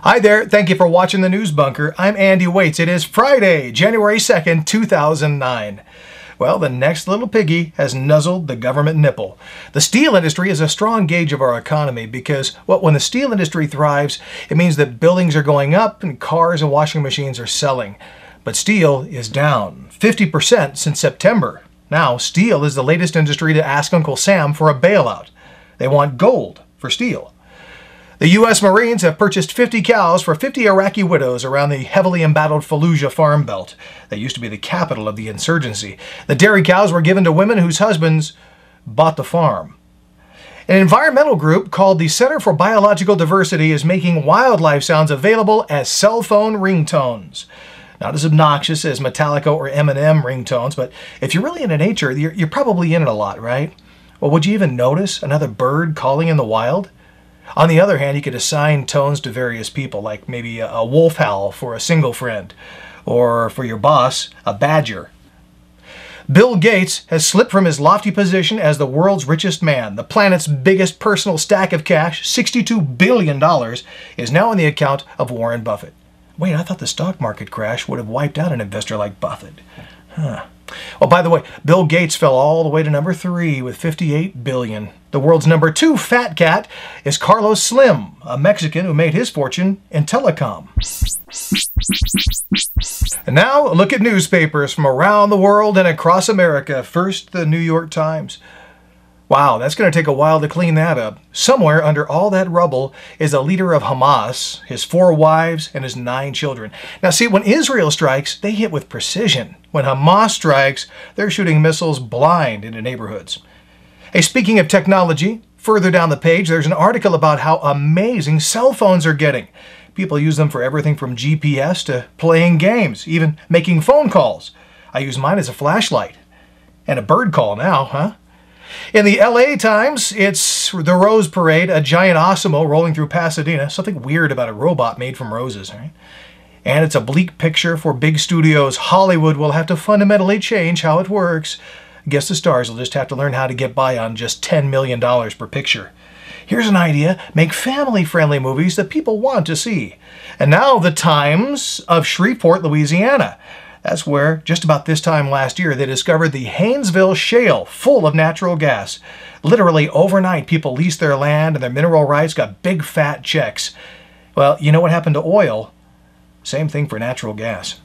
Hi there, thank you for watching the News Bunker. I'm Andy Waits. It is Friday, January 2nd, 2009. Well, the next little piggy has nuzzled the government nipple. The steel industry is a strong gauge of our economy because, well, when the steel industry thrives, it means that buildings are going up and cars and washing machines are selling. But steel is down 50% since September. Now, steel is the latest industry to ask Uncle Sam for a bailout. They want gold for steel. The U.S. Marines have purchased 50 cows for 50 Iraqi widows around the heavily embattled Fallujah farm belt. That used to be the capital of the insurgency. The dairy cows were given to women whose husbands bought the farm. An environmental group called the Center for Biological Diversity is making wildlife sounds available as cell phone ringtones. Not as obnoxious as Metallica or Eminem ringtones, but if you're really into nature, you're probably in it a lot, right? Well, would you even notice another bird calling in the wild? On the other hand, you could assign tones to various people, like maybe a wolf howl for a single friend, or for your boss, a badger. Bill Gates has slipped from his lofty position as the world's richest man. The planet's biggest personal stack of cash, $62 billion, is now in the account of Warren Buffett. Wait, I thought the stock market crash would have wiped out an investor like Buffett. Well, by the way, Bill Gates fell all the way to number 3 with $58 billion. The world's number 2 fat cat is Carlos Slim, a Mexican who made his fortune in telecom. And now, look at newspapers from around the world and across America. First, the New York Times. Wow, that's going to take a while to clean that up. Somewhere under all that rubble is a leader of Hamas, his 4 wives, and his 9 children. Now see, when Israel strikes, they hit with precision. When Hamas strikes, they're shooting missiles blind into neighborhoods. Hey, speaking of technology, further down the page, there's an article about how amazing cell phones are getting. People use them for everything from GPS to playing games, even making phone calls. I use mine as a flashlight. And a bird call now, huh? In the LA Times, it's the Rose Parade, a giant Osimo rolling through Pasadena. Something weird about a robot made from roses, right? And it's a bleak picture for big studios. Hollywood will have to fundamentally change how it works. I guess the stars will just have to learn how to get by on just $10 million per picture. Here's an idea. Make family-friendly movies that people want to see. And now the Times of Shreveport, Louisiana. That's where, just about this time last year, they discovered the Haynesville Shale full of natural gas. Literally overnight, people leased their land and their mineral rights, got big fat checks. Well, you know what happened to oil? Same thing for natural gas.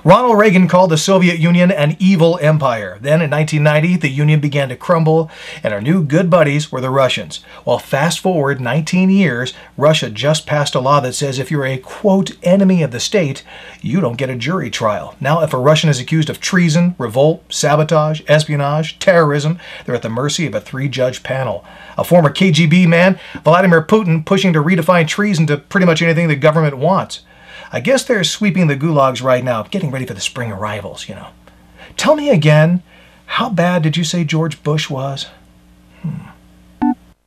Ronald Reagan called the Soviet Union an evil empire. Then in 1990, the Union began to crumble, and our new good buddies were the Russians. Well, fast forward 19 years, Russia just passed a law that says if you're a, quote, enemy of the state, you don't get a jury trial. Now, if a Russian is accused of treason, revolt, sabotage, espionage, terrorism, they're at the mercy of a 3-judge panel. A former KGB man, Vladimir Putin, pushing to redefine treason to pretty much anything the government wants. I guess they're sweeping the gulags right now, getting ready for the spring arrivals, you know. Tell me again, how bad did you say George Bush was?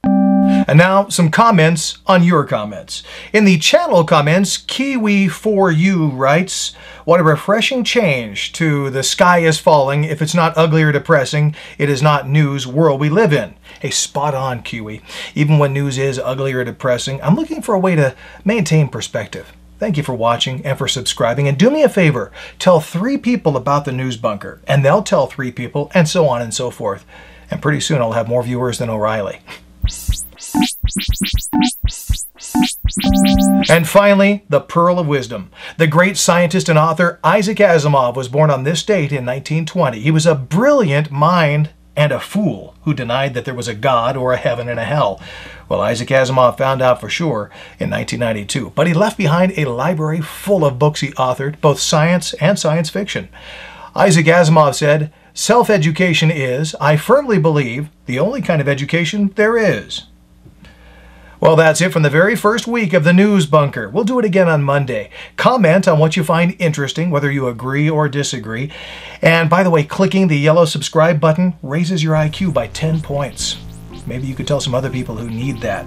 And now, some comments on your comments. In the channel comments, Kiwi4U writes, "What a refreshing change to The Sky is Falling. If it's not ugly or depressing, it is not news world we live in." Hey, spot on, Kiwi. Even when news is ugly or depressing, I'm looking for a way to maintain perspective. Thank you for watching and for subscribing. And do me a favor, tell 3 people about the News Bunker, and they'll tell 3 people, and so on and so forth. And pretty soon I'll have more viewers than O'Reilly. And finally, the Pearl of Wisdom. The great scientist and author Isaac Asimov was born on this date in 1920. He was a brilliant mind and a fool who denied that there was a God or a heaven and a hell. Well, Isaac Asimov found out for sure in 1992, but he left behind a library full of books he authored, both science and science fiction. Isaac Asimov said, "Self-education is, I firmly believe, the only kind of education there is." Well, that's it from the very first week of the News Bunker. We'll do it again on Monday. Comment on what you find interesting, whether you agree or disagree. And by the way, clicking the yellow subscribe button raises your IQ by 10 points. Maybe you could tell some other people who need that.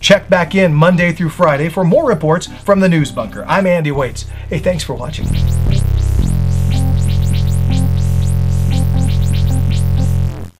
Check back in Monday through Friday for more reports from the News Bunker. I'm Andy Waits. Hey, thanks for watching.